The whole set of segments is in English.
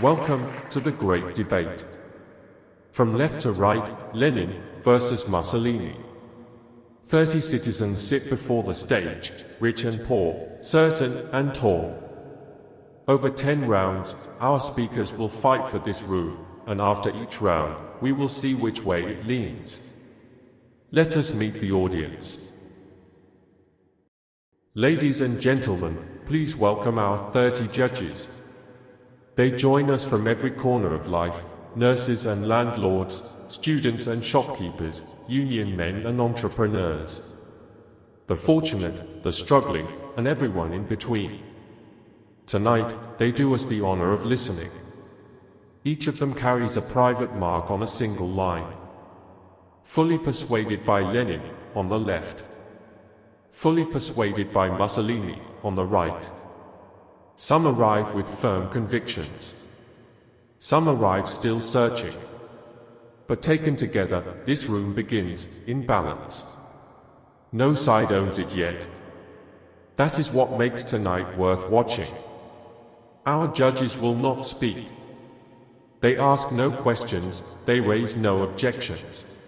Welcome to the great debate. From left to right, Lenin versus Mussolini. 30 citizens sit before the stage, rich and poor, certain and tall. Over 10 rounds, our speakers will fight for this room, and after each round, we will see which way it leans. Let us meet the audience. Ladies and gentlemen, please welcome our 30 judges. They join us from every corner of life: nurses and landlords, students and shopkeepers, union men and entrepreneurs. The fortunate, the struggling, and everyone in between. Tonight, they do us the honor of listening. Each of them carries a private mark on a single line. Fully persuaded by Lenin, on the left. Fully persuaded by Mussolini, on the right. Some arrive with firm convictions. Some arrive still searching. But taken together, this room begins in balance. No side owns it yet. That is what makes tonight worth watching. Our judges will not speak. They ask no questions, they raise no objections.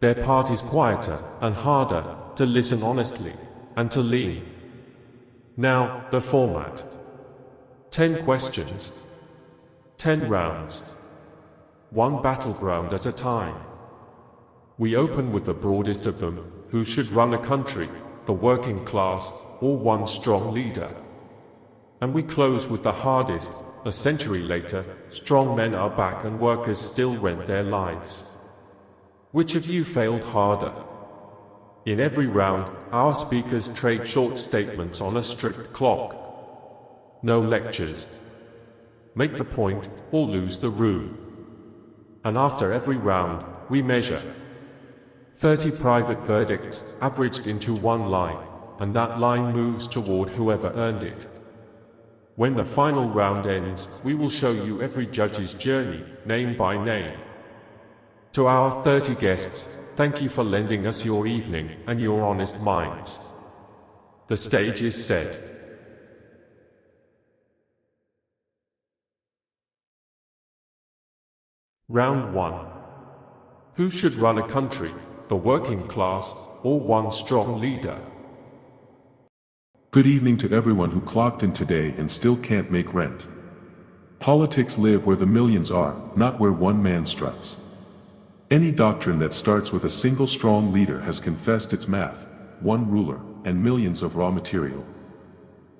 Their part is quieter and harder, to listen honestly, and to lean. Now, the format. 10 questions. 10 rounds. One battleground at a time. We open with the broadest of them: who should run a country, the working class, or one strong leader? And we close with the hardest: a century later, strong men are back and workers still rent their lives. Which of you failed harder? In every round, our speakers trade short statements on a strict clock. No lectures. Make the point, or lose the room. And after every round, we measure. 30 private verdicts, averaged into one line, and that line moves toward whoever earned it. When the final round ends, we will show you every judge's journey, name by name. To our 30 guests, thank you for lending us your evening and your honest minds. The stage is set. Round 1. Who should run a country, the working class, or one strong leader? Good evening to everyone who clocked in today and still can't make rent. Politics live where the millions are, not where one man struts. Any doctrine that starts with a single strong leader has confessed its math, one ruler, and millions of raw material.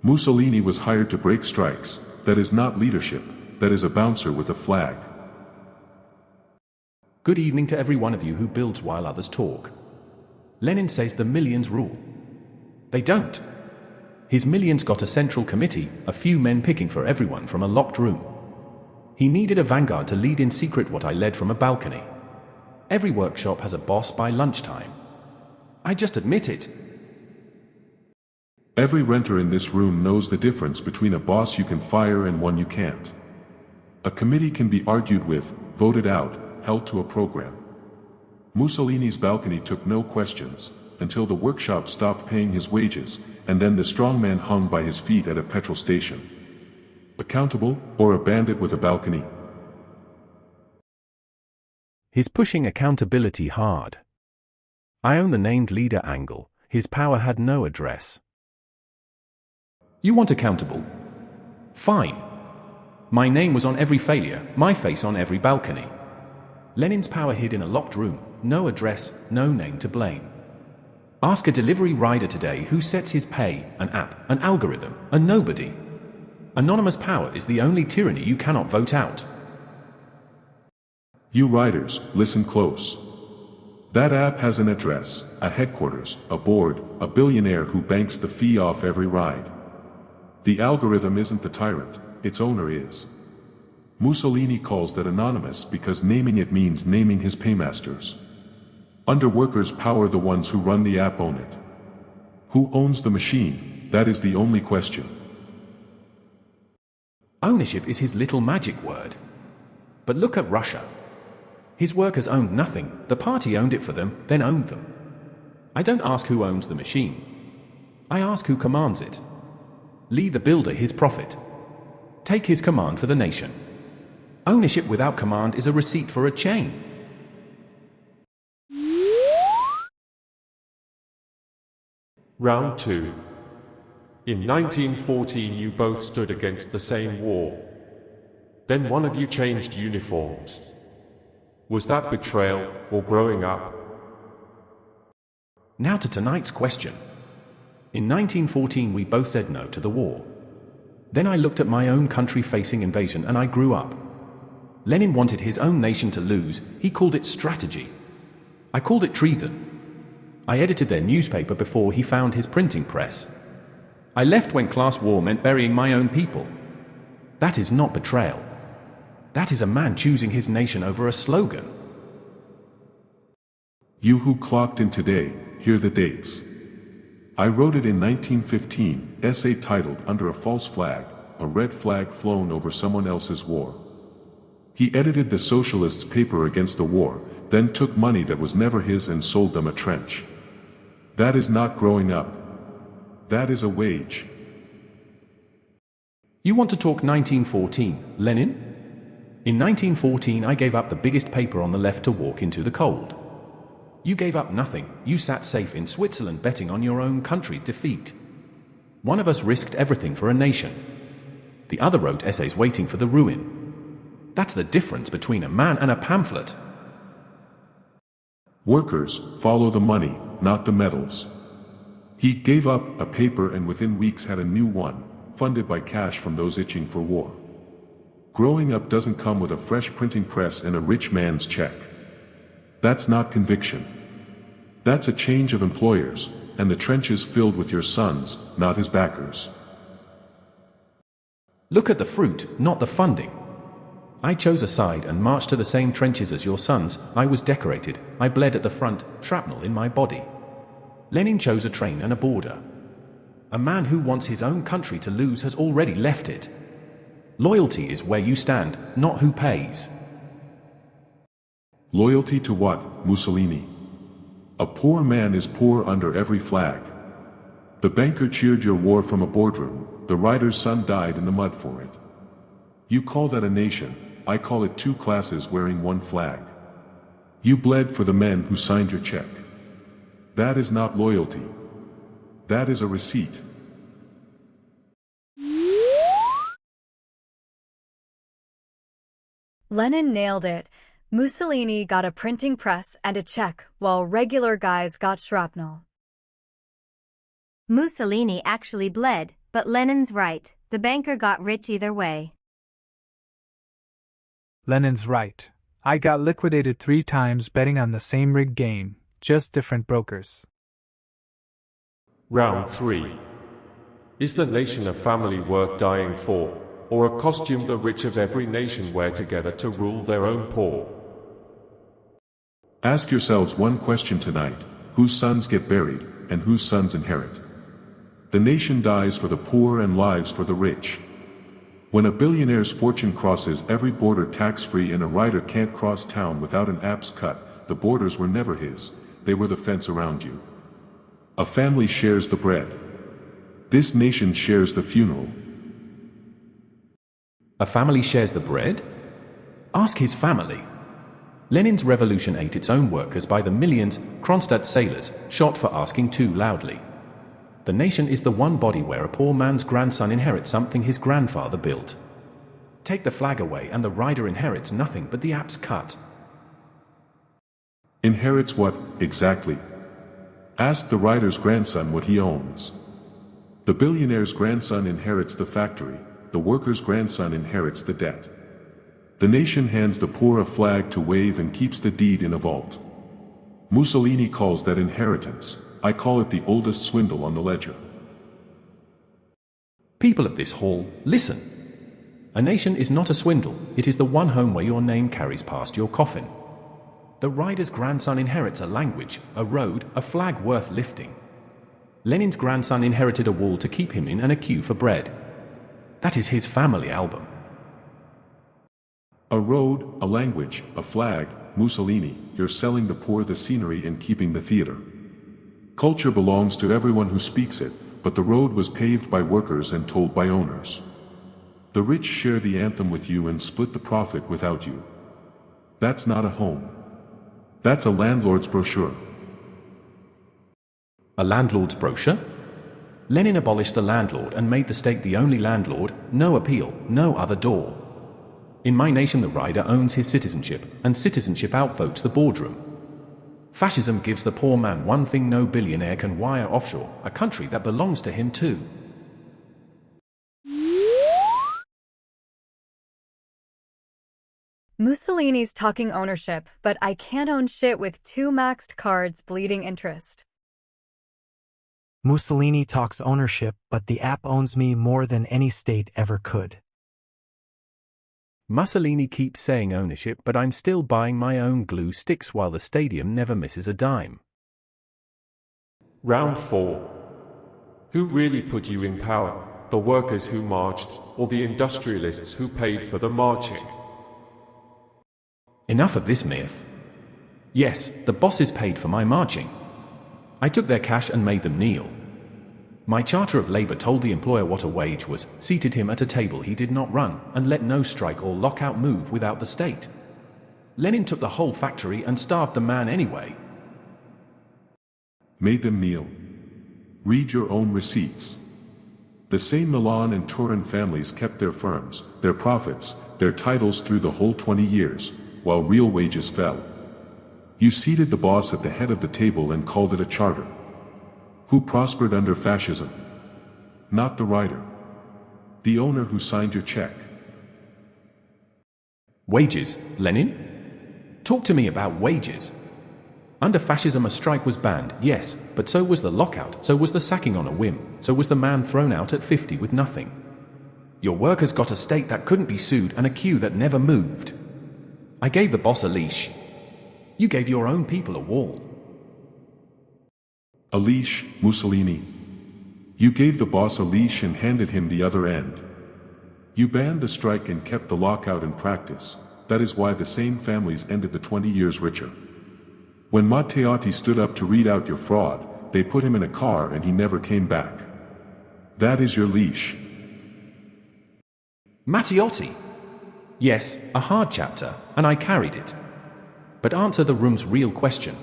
Mussolini was hired to break strikes. That is not leadership, that is a bouncer with a flag. Good evening to every one of you who builds while others talk. Lenin says the millions rule. They don't. His millions got a central committee, a few men picking for everyone from a locked room. He needed a vanguard to lead in secret what I led from a balcony. Every workshop has a boss by lunchtime. I just admit it. Every renter in this room knows the difference between a boss you can fire and one you can't. A committee can be argued with, voted out, held to a program. Mussolini's balcony took no questions, until the workshop stopped paying his wages, and then the strong man hung by his feet at a petrol station. Accountable, or a bandit with a balcony? He's pushing accountability hard. I own the named leader angle. His power had no address. You want accountable? Fine. My name was on every failure, my face on every balcony. Lenin's power hid in a locked room, no address, no name to blame. Ask a delivery rider today who sets his pay, an app, an algorithm, a nobody. Anonymous power is the only tyranny you cannot vote out. You riders, listen close. That app has an address, a headquarters, a board, a billionaire who banks the fee off every ride. The algorithm isn't the tyrant, its owner is. Mussolini calls that anonymous because naming it means naming his paymasters. Under workers' power, the ones who run the app own it. Who owns the machine? That is the only question. Ownership is his little magic word. But look at Russia. His workers owned nothing, the party owned it for them, then owned them. I don't ask who owns the machine. I ask who commands it. Leave the builder his profit. Take his command for the nation. Ownership without command is a receipt for a chain. Round 2. In 1914 you both stood against the same war. Then one of you changed uniforms. Was that betrayal or growing up? Now to tonight's question. In 1914 we both said no to the war. Then I looked at my own country facing invasion and I grew up. Lenin wanted his own nation to lose. He called it strategy. I called it treason. I edited their newspaper before he found his printing press. I left when class war meant burying my own people. That is not betrayal. That is a man choosing his nation over a slogan. You who clocked in today, hear the dates. I wrote it in 1915, essay titled Under a False Flag, a red flag flown over someone else's war. He edited the socialists' paper against the war, then took money that was never his and sold them a trench. That is not growing up. That is a wage. You want to talk 1914, Lenin? In 1914 I gave up the biggest paper on the left to walk into the cold. You gave up nothing. You sat safe in Switzerland betting on your own country's defeat. One of us risked everything for a nation. The other wrote essays waiting for the ruin. That's the difference between a man and a pamphlet. Workers follow the money, not the medals. He gave up a paper and within weeks had a new one, funded by cash from those itching for war. Growing up doesn't come with a fresh printing press and a rich man's check. That's not conviction. That's a change of employers, and the trenches filled with your sons, not his backers. Look at the fruit, not the funding. I chose a side and marched to the same trenches as your sons. I was decorated. I bled at the front, shrapnel in my body. Lenin chose a train and a border. A man who wants his own country to lose has already left it. Loyalty is where you stand, not who pays. Loyalty to what, Mussolini? A poor man is poor under every flag. The banker cheered your war from a boardroom. The writer's son died in the mud for it. You call that a nation, I call it two classes wearing one flag. You bled for the men who signed your check. That is not loyalty. That is a receipt. Lenin nailed it. Mussolini got a printing press and a check, while regular guys got shrapnel. Mussolini actually bled, but Lenin's right. The banker got rich either way. Lenin's right. I got liquidated 3 times betting on the same rigged game, just different brokers. Round 3. Is the nation a family worth dying for, or a costume the rich of every nation wear together to rule their own poor? Ask yourselves one question tonight: whose sons get buried, and whose sons inherit? The nation dies for the poor and lives for the rich. When a billionaire's fortune crosses every border tax-free and a rider can't cross town without an app's cut, the borders were never his, they were the fence around you. A family shares the bread. This nation shares the funeral. A family shares the bread? Ask his family. Lenin's revolution ate its own workers by the millions. Kronstadt sailors shot for asking too loudly. The nation is the one body where a poor man's grandson inherits something his grandfather built. Take the flag away and the rider inherits nothing but the app's cut. Inherits what, exactly? Ask the rider's grandson what he owns. The billionaire's grandson inherits the factory, the worker's grandson inherits the debt. The nation hands the poor a flag to wave and keeps the deed in a vault. Mussolini calls that inheritance. I call it the oldest swindle on the ledger. People of this hall, listen. A nation is not a swindle, it is the one home where your name carries past your coffin. The rider's grandson inherits a language, a road, a flag worth lifting. Lenin's grandson inherited a wall to keep him in and a queue for bread. That is his family album. A road, a language, a flag, Mussolini, you're selling the poor the scenery and keeping the theater. Culture belongs to everyone who speaks it, but the road was paved by workers and told by owners. The rich share the anthem with you and split the profit without you. That's not a home. That's a landlord's brochure. A landlord's brochure? Lenin abolished the landlord and made the state the only landlord, no appeal, no other door. In my nation the rider owns his citizenship, and citizenship outvotes the boardroom. Fascism gives the poor man one thing no billionaire can wire offshore, a country that belongs to him too. Mussolini's talking ownership, but I can't own shit with 2 maxed cards bleeding interest. Mussolini talks ownership, but the app owns me more than any state ever could. Mussolini keeps saying ownership, but I'm still buying my own glue sticks while the stadium never misses a dime. Round 4. Who really put you in power? The workers who marched, or the industrialists who paid for the marching? Enough of this myth. Yes, the bosses paid for my marching. I took their cash and made them kneel. My Charter of Labour told the employer what a wage was, seated him at a table he did not run, and let no strike or lockout move without the state. Lenin took the whole factory and starved the man anyway. Made them kneel. Read your own receipts. The same Milan and Turin families kept their firms, their profits, their titles through the whole 20 years, while real wages fell. You seated the boss at the head of the table and called it a charter. Who prospered under fascism? Not the writer. The owner who signed your check. Wages, Lenin? Talk to me about wages. Under fascism a strike was banned, yes, but so was the lockout, so was the sacking on a whim, so was the man thrown out at 50 with nothing. Your workers got a state that couldn't be sued and a queue that never moved. I gave the boss a leash. You gave your own people a wall. A leash, Mussolini. You gave the boss a leash and handed him the other end. You banned the strike and kept the lockout in practice. That is why the same families ended the 20 years richer. When Matteotti stood up to read out your fraud, they put him in a car and he never came back. That is your leash. Matteotti? Yes, a hard chapter, and I carried it. But answer the room's real question.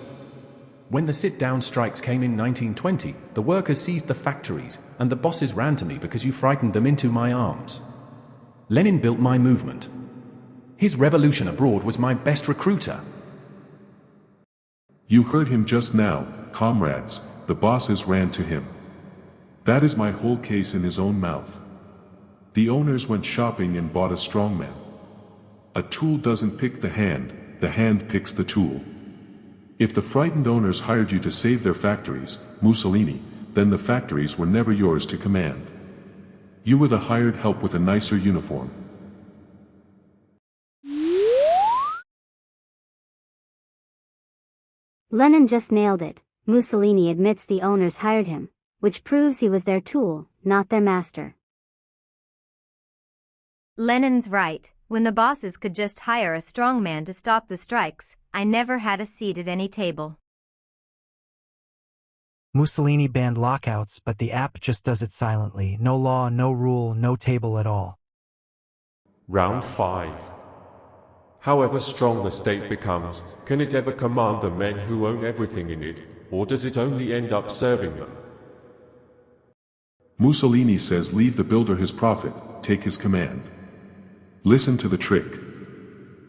When the sit-down strikes came in 1920, the workers seized the factories, and the bosses ran to me because you frightened them into my arms. Lenin built my movement. His revolution abroad was my best recruiter. You heard him just now, comrades, the bosses ran to him. That is my whole case in his own mouth. The owners went shopping and bought a strongman. A tool doesn't pick the hand picks the tool. If the frightened owners hired you to save their factories, Mussolini, then the factories were never yours to command. You were the hired help with a nicer uniform. Lenin just nailed it. Mussolini admits the owners hired him, which proves he was their tool, not their master. Lenin's right. When the bosses could just hire a strongman to stop the strikes, I never had a seat at any table. Mussolini banned lockouts, but the app just does it silently. No law, no rule, no table at all. Round 5. However strong the state becomes, can it ever command the men who own everything in it, or does it only end up serving them? Mussolini says leave the builder his profit, take his command. Listen to the trick.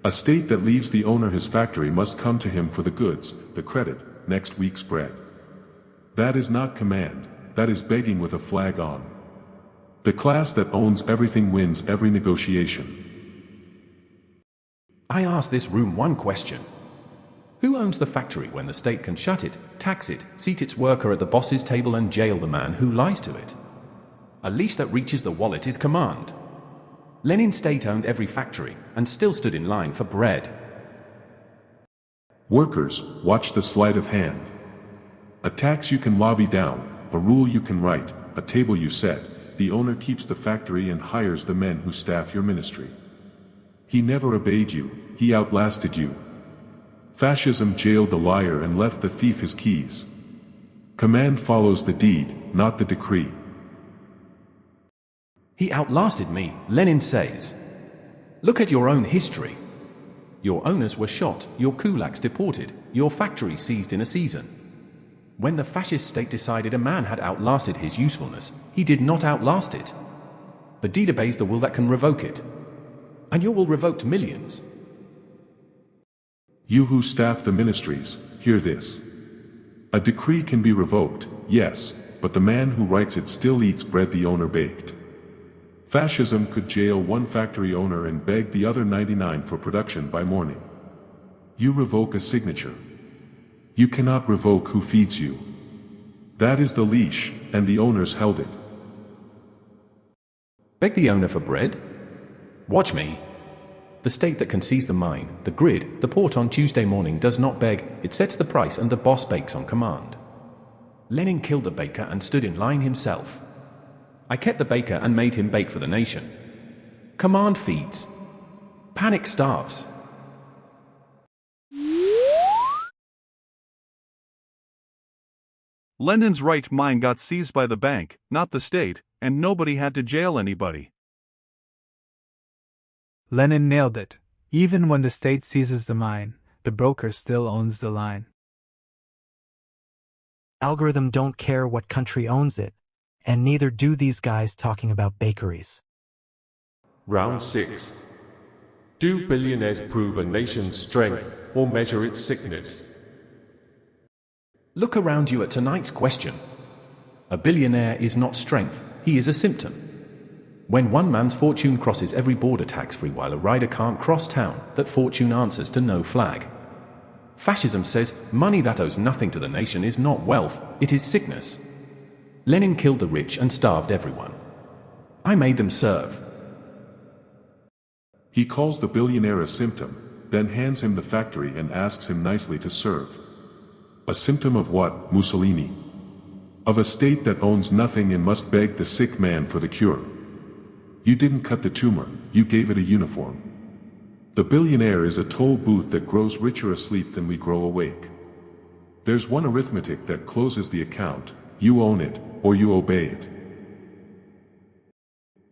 A state that leaves the owner his factory must come to him for the goods, the credit, next week's bread. That is not command, that is begging with a flag on. The class that owns everything wins every negotiation. I ask this room one question. Who owns the factory when the state can shut it, tax it, seat its worker at the boss's table and jail the man who lies to it? A leash that reaches the wallet is command. Lenin's state owned every factory and still stood in line for bread. Workers, watch the sleight of hand. A tax you can lobby down, a rule you can write, a table you set. The owner keeps the factory and hires the men who staff your ministry. He never obeyed you, he outlasted you. Fascism jailed the liar and left the thief his keys. Command follows the deed, not the decree. He outlasted me, Lenin says. Look at your own history. Your owners were shot, your kulaks deported, your factory seized in a season. When the fascist state decided a man had outlasted his usefulness, he did not outlast it. The deed obeys the will that can revoke it. And your will revoked millions. You who staff the ministries, hear this. A decree can be revoked, yes, but the man who writes it still eats bread the owner baked. Fascism could jail one factory owner and beg the other 99 for production by morning. You revoke a signature. You cannot revoke who feeds you. That is the leash, and the owners held it. Beg the owner for bread? Watch me. The state that can seize the mine, the grid, the port on Tuesday morning does not beg, it sets the price and the boss bakes on command. Lenin killed the baker and stood in line himself. I kept the baker and made him bake for the nation. Command feeds. Panic starves. Lenin's right mine got seized by the bank, not the state, and nobody had to jail anybody. Lenin nailed it. Even when the state seizes the mine, the broker still owns the line. Algorithm don't care what country owns it, and neither do these guys talking about bakeries. Round 6. Do billionaires prove a nation's strength or measure its sickness? Look around you at tonight's question. A billionaire is not strength, he is a symptom. When one man's fortune crosses every border tax-free while a rider can't cross town, that fortune answers to no flag. Fascism says money that owes nothing to the nation is not wealth, it is sickness. Lenin killed the rich and starved everyone. I made them serve. He calls the billionaire a symptom, then hands him the factory and asks him nicely to serve. A symptom of what, Mussolini? Of a state that owns nothing and must beg the sick man for the cure. You didn't cut the tumor, you gave it a uniform. The billionaire is a toll booth that grows richer asleep than we grow awake. There's one arithmetic that closes the account, you own it, or you obey it.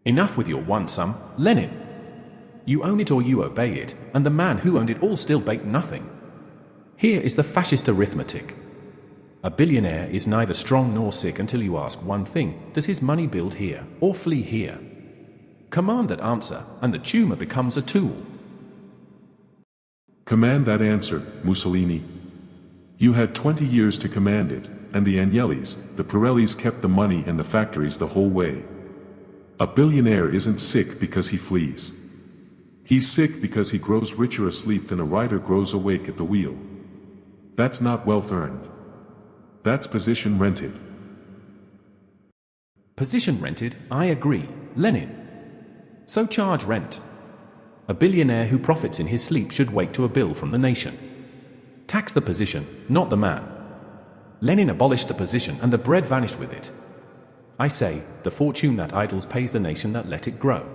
Enough with your one sum, Lenin. You own it or you obey it, and the man who owned it all still baked nothing. Here is the fascist arithmetic. A billionaire is neither strong nor sick until you ask one thing: does his money build here or flee here? Command that answer, and the tumor becomes a tool. Command that answer, Mussolini. You had 20 years to command it, and the Agnellis, the Pirellis kept the money and the factories the whole way. A billionaire isn't sick because he flees. He's sick because he grows richer asleep than a rider grows awake at the wheel. That's not wealth earned. That's position rented. Position rented, I agree, Lenin. So charge rent. A billionaire who profits in his sleep should wait to a bill from the nation. Tax the position, not the man. Lenin abolished the position and the bread vanished with it. I say, the fortune that idles pays the nation that let it grow.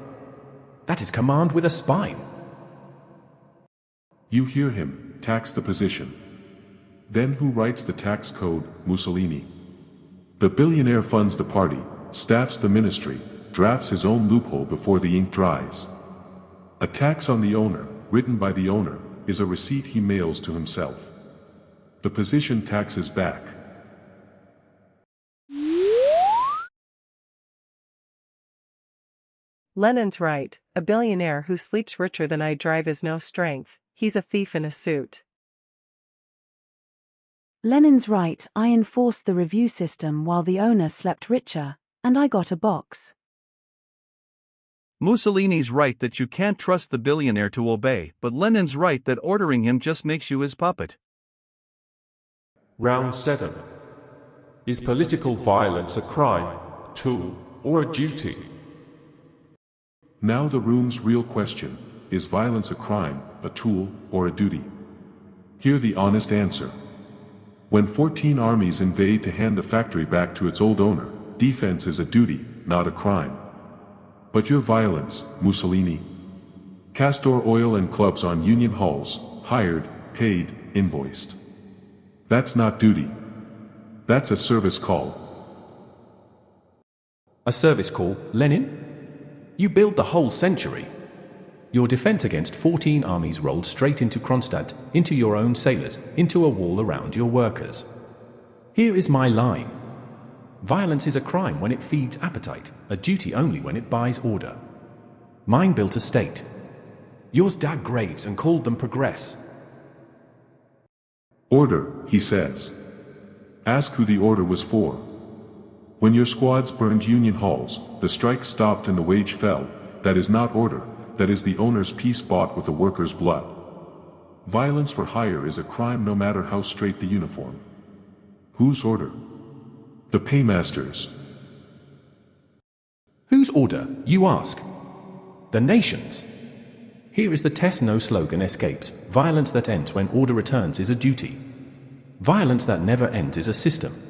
That is command with a spine. You hear him, tax the position. Then who writes the tax code, Mussolini? The billionaire funds the party, staffs the ministry, drafts his own loophole before the ink dries. A tax on the owner, written by the owner, is a receipt he mails to himself. The position taxes back. Lenin's right. A billionaire who sleeps richer than I drive is no strength. He's a thief in a suit. Lenin's right. I enforced the review system while the owner slept richer, and I got a box. Mussolini's right that you can't trust the billionaire to obey, but Lenin's right that ordering him just makes you his puppet. Round 7. Is political violence a crime, tool, or a duty? Now the room's real question: is violence a crime, a tool, or a duty? Hear the honest answer. When 14 armies invade to hand the factory back to its old owner, defense is a duty, not a crime. But your violence, Mussolini. Castor oil and clubs on union halls, hired, paid, invoiced. That's not duty. That's a service call. A service call, Lenin? You build the whole century. Your defense against 14 armies rolled straight into Kronstadt, into your own sailors, into a wall around your workers. Here is my line. Violence is a crime when it feeds appetite, a duty only when it buys order. Mine built a state. Yours dug graves and called them progress. Order, he says. Ask who the order was for. When your squads burned union halls, the strike stopped and the wage fell. That is not order, that is the owner's peace bought with the worker's blood. Violence for hire is a crime no matter how straight the uniform. Whose order? The paymaster's. Whose order, you ask? The nation's. Here is the test no slogan escapes. Violence that ends when order returns is a duty. Violence that never ends is a system.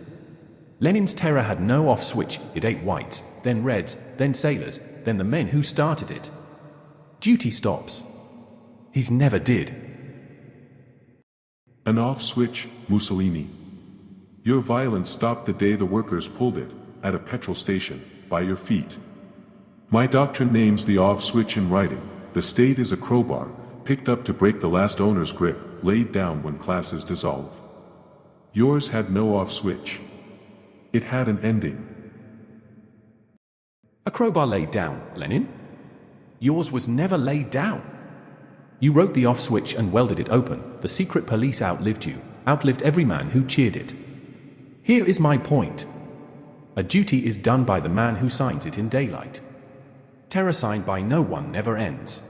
Lenin's terror had no off switch. It ate whites, then reds, then sailors, then the men who started it. Duty stops. He's never did. An off switch, Mussolini. Your violence stopped the day the workers pulled it, at a petrol station, by your feet. My doctrine names the off switch in writing. The state is a crowbar, picked up to break the last owner's grip, laid down when classes dissolve. Yours had no off switch. It had an ending. A crowbar laid down, Lenin? Yours was never laid down. You wrote the off switch and welded it open. The secret police outlived you, outlived every man who cheered it. Here is my point. A duty is done by the man who signs it in daylight. Terror signed by no one never ends.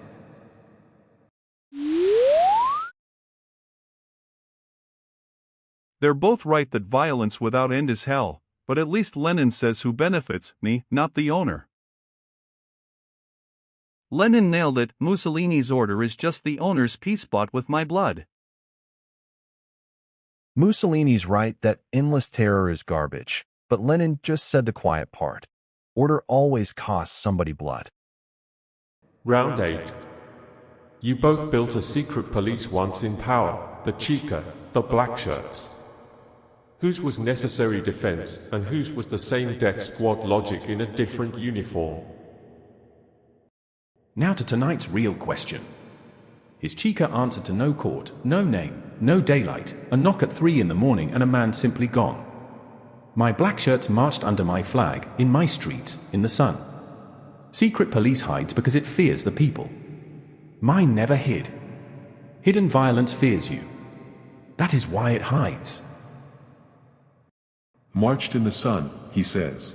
They're both right that violence without end is hell, but at least Lenin says who benefits, me, not the owner. Lenin nailed it. Mussolini's order is just the owner's peace bought with my blood. Mussolini's right that endless terror is garbage, but Lenin just said the quiet part. Order always costs somebody blood. Round 8. You both built a secret police once in power, the Cheka, the black shirts. Whose was necessary defense, and whose was the same death squad logic in a different uniform? Now to tonight's real question. His Cheka answered to no court, no name, no daylight, a knock at 3 in the morning and a man simply gone. My black shirts marched under my flag, in my streets, in the sun. Secret police hides because it fears the people. Mine never hid. Hidden violence fears you. That is why it hides. Marched in the sun, he says.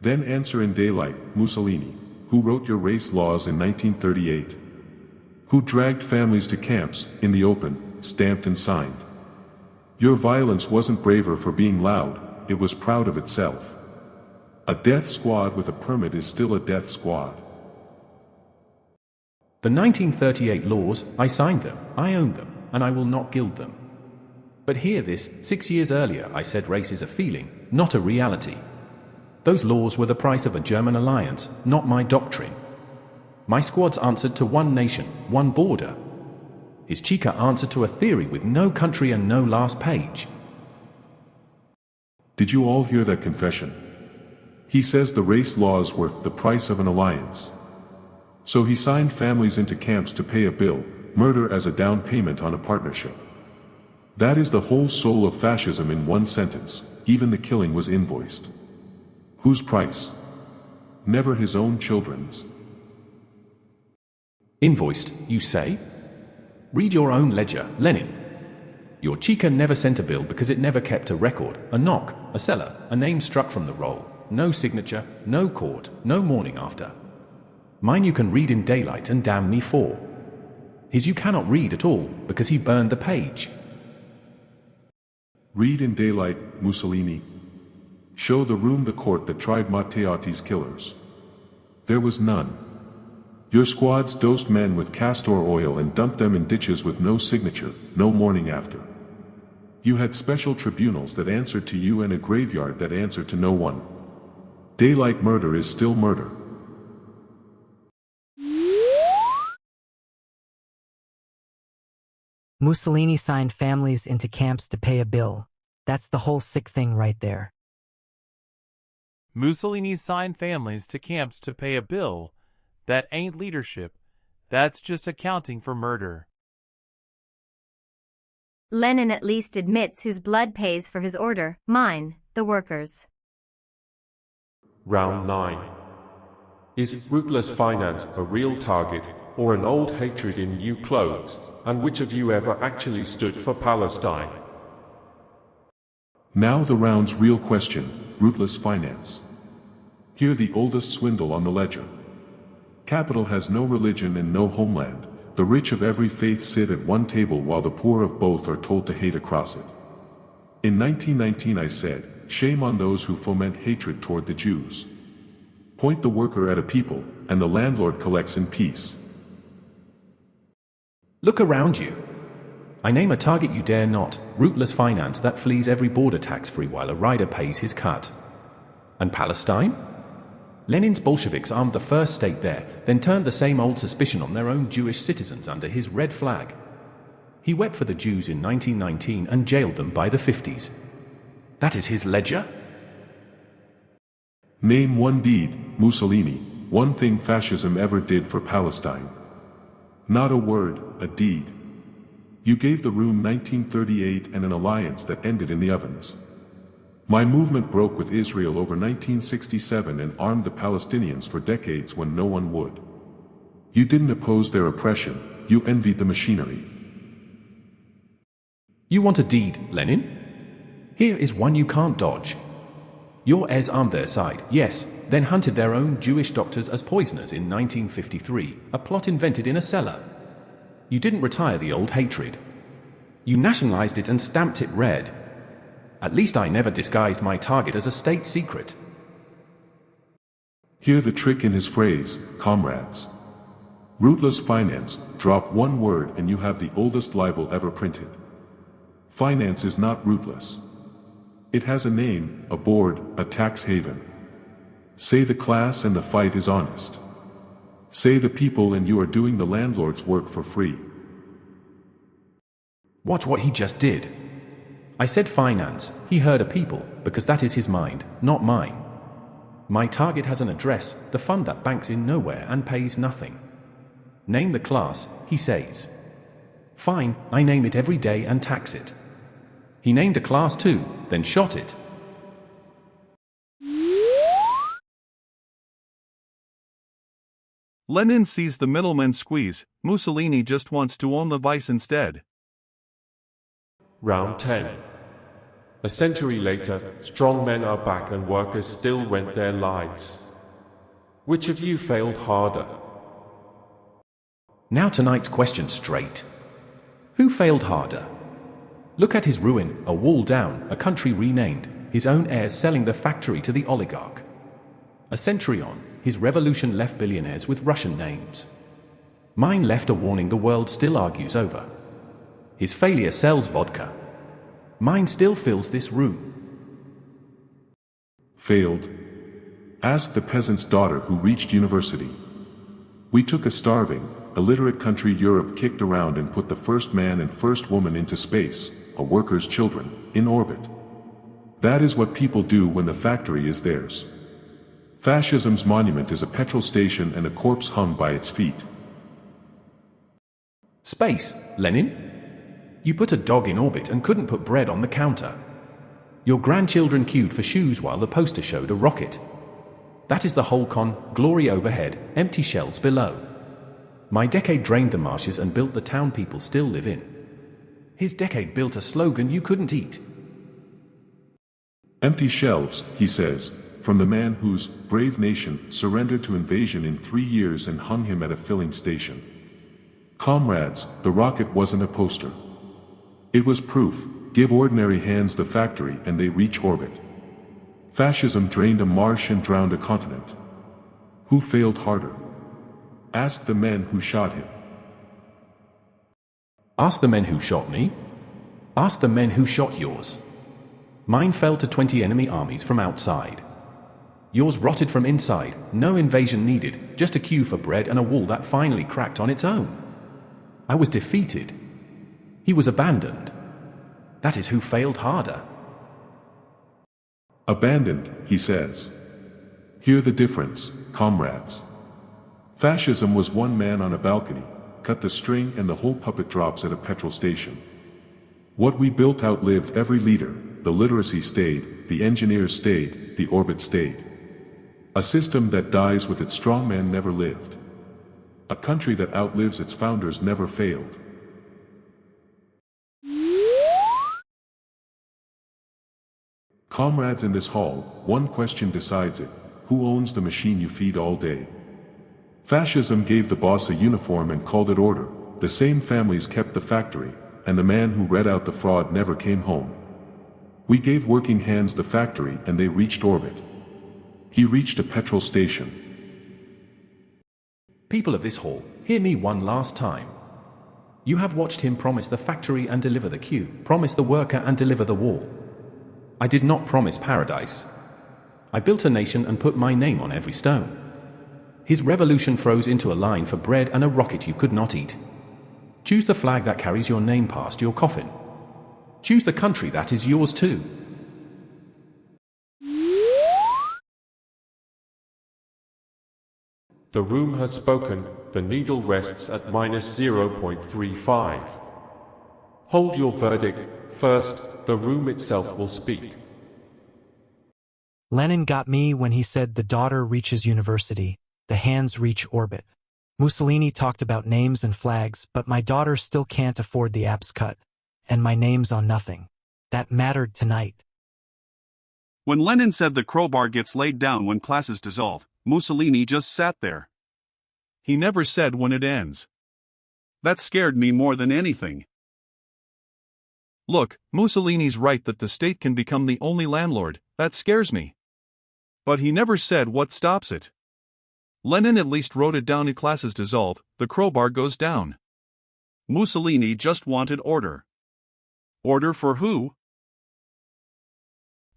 Then answer in daylight, Mussolini, who wrote your race laws in 1938. Who dragged families to camps, in the open, stamped and signed. Your violence wasn't braver for being loud, it was proud of itself. A death squad with a permit is still a death squad. The 1938 laws, I signed them, I own them, and I will not gild them. But hear this, 6 years earlier I said race is a feeling, not a reality. Those laws were the price of a German alliance, not my doctrine. My squads answered to one nation, one border. His Cheka answered to a theory with no country and no last page. Did you all hear that confession? He says the race laws were the price of an alliance. So he signed families into camps to pay a bill, murder as a down payment on a partnership. That is the whole soul of fascism in one sentence. Even the killing was invoiced. Whose price? Never his own children's. Invoiced, you say? Read your own ledger, Lenin. Your Cheka never sent a bill because it never kept a record, a knock, a cellar, a name struck from the roll, no signature, no court, no morning after. Mine you can read in daylight and damn me for. His you cannot read at all because he burned the page. Read in daylight, Mussolini. Show the room the court that tried Matteotti's killers. There was none. Your squads dosed men with castor oil and dumped them in ditches with no signature, no morning after. You had special tribunals that answered to you and a graveyard that answered to no one. Daylight murder is still murder. Mussolini signed families into camps to pay a bill. That's the whole sick thing right there. Mussolini signed families to camps to pay a bill. That ain't leadership. That's just accounting for murder. Lenin at least admits whose blood pays for his order, mine, the workers. Round 9. Is ruthless finance a real target, or an old hatred in new clothes, and which of you ever actually stood for Palestine? Now the round's real question, ruthless finance. Here the oldest swindle on the ledger. Capital has no religion and no homeland. The rich of every faith sit at one table while the poor of both are told to hate across it. In 1919 I said, shame on those who foment hatred toward the Jews. Point the worker at a people, and the landlord collects in peace. Look around you. I name a target you dare not, rootless finance that flees every border tax-free while a rider pays his cut. And Palestine? Lenin's Bolsheviks armed the first state there, then turned the same old suspicion on their own Jewish citizens under his red flag. He wept for the Jews in 1919 and jailed them by the 50s. That is his ledger? Name one deed, Mussolini, one thing fascism ever did for Palestine. Not a word, a deed. You gave the room 1938 and an alliance that ended in the ovens. My movement broke with Israel over 1967 and armed the Palestinians for decades when no one would. You didn't oppose their oppression, you envied the machinery. You want a deed, Lenin? Here is one you can't dodge. Your heirs armed their side, yes, then hunted their own Jewish doctors as poisoners in 1953, a plot invented in a cellar. You didn't retire the old hatred. You nationalized it and stamped it red. At least I never disguised my target as a state secret. Hear the trick in his phrase, comrades. Rootless finance, drop one word and you have the oldest libel ever printed. Finance is not rootless. It has a name, a board, a tax haven. Say the class and the fight is honest. Say the people and you are doing the landlord's work for free. Watch what he just did. I said finance, he heard a people, because that is his mind, not mine. My target has an address, the fund that banks in nowhere and pays nothing. Name the class, he says. Fine, I name it every day and tax it. He named a class too, then shot it. Lenin sees the middlemen squeeze, Mussolini just wants to own the vice instead. Round 10. A century later, strong men are back and workers still rent their lives. Which of you failed harder? Now tonight's question straight. Who failed harder? Look at his ruin, a wall down, a country renamed, his own heirs selling the factory to the oligarch. A century on, his revolution left billionaires with Russian names. Mine left a warning the world still argues over. His failure sells vodka. Mine still fills this room. Failed? Ask the peasant's daughter who reached university. We took a starving, illiterate country Europe kicked around and put the first man and first woman into space, a worker's children, in orbit. That is what people do when the factory is theirs. Fascism's monument is a petrol station and a corpse hung by its feet. Space, Lenin? You put a dog in orbit and couldn't put bread on the counter. Your grandchildren queued for shoes while the poster showed a rocket. That is the whole con, glory overhead, empty shells below. My decade drained the marshes and built the town people still live in. His decade built a slogan you couldn't eat. Empty shelves, he says, from the man whose brave nation surrendered to invasion in 3 years and hung him at a filling station. Comrades, the rocket wasn't a poster. It was proof. Give ordinary hands the factory and they reach orbit. Fascism drained a marsh and drowned a continent. Who failed harder? Ask the men who shot him. Ask the men who shot me. Ask the men who shot yours. Mine fell to 20 enemy armies from outside. Yours rotted from inside, no invasion needed, just a queue for bread and a wall that finally cracked on its own. I was defeated. He was abandoned. That is who failed harder. Abandoned, he says. Hear the difference, comrades. Fascism was one man on a balcony, cut the string and the whole puppet drops at a petrol station. What we built outlived every leader, the literacy stayed, the engineers stayed, the orbit stayed. A system that dies with its strongman never lived. A country that outlives its founders never failed. Comrades in this hall, one question decides it: who owns the machine you feed all day? Fascism gave the boss a uniform and called it order. The same families kept the factory, and the man who read out the fraud never came home. We gave working hands the factory and they reached orbit. He reached a petrol station. People of this hall, hear me one last time. You have watched him promise the factory and deliver the queue, promise the worker and deliver the wall. I did not promise paradise. I built a nation and put my name on every stone. His revolution froze into a line for bread and a rocket you could not eat. Choose the flag that carries your name past your coffin. Choose the country that is yours too. The room has spoken, the needle rests at -0.35. Hold your verdict, first, the room itself will speak. Lenin got me when he said the daughter reaches university, the hands reach orbit. Mussolini talked about names and flags, but my daughter still can't afford the app's cut, and my name's on nothing. That mattered tonight. When Lenin said the crowbar gets laid down when classes dissolve, Mussolini just sat there. He never said when it ends. That scared me more than anything. Look, Mussolini's right that the state can become the only landlord. That scares me. But he never said what stops it. Lenin at least wrote it down: in classes dissolve, the crowbar goes down. Mussolini just wanted order. Order for who?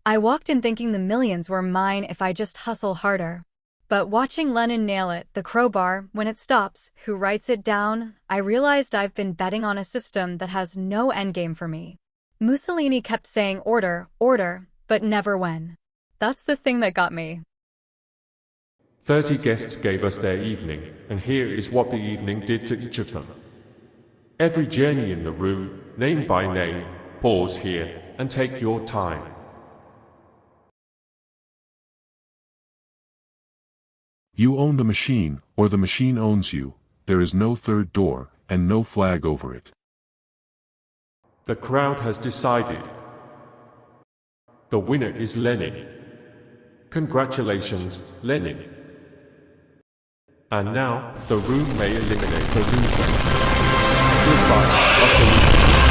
I walked in thinking the millions were mine if I just hustle harder. But watching Lenin nail it, the crowbar, when it stops, who writes it down, I realized I've been betting on a system that has no endgame for me. Mussolini kept saying order, order, but never when. That's the thing that got me. 30 guests gave us their evening, and here is what the evening did to each of them. Every journey in the room, name by name, pause here, and take your time. You own the machine, or the machine owns you. There is no third door, and no flag over it. The crowd has decided. The winner is Lenin. Congratulations, Lenin. And now, the room may eliminate the loser. Goodbye, Mussolini.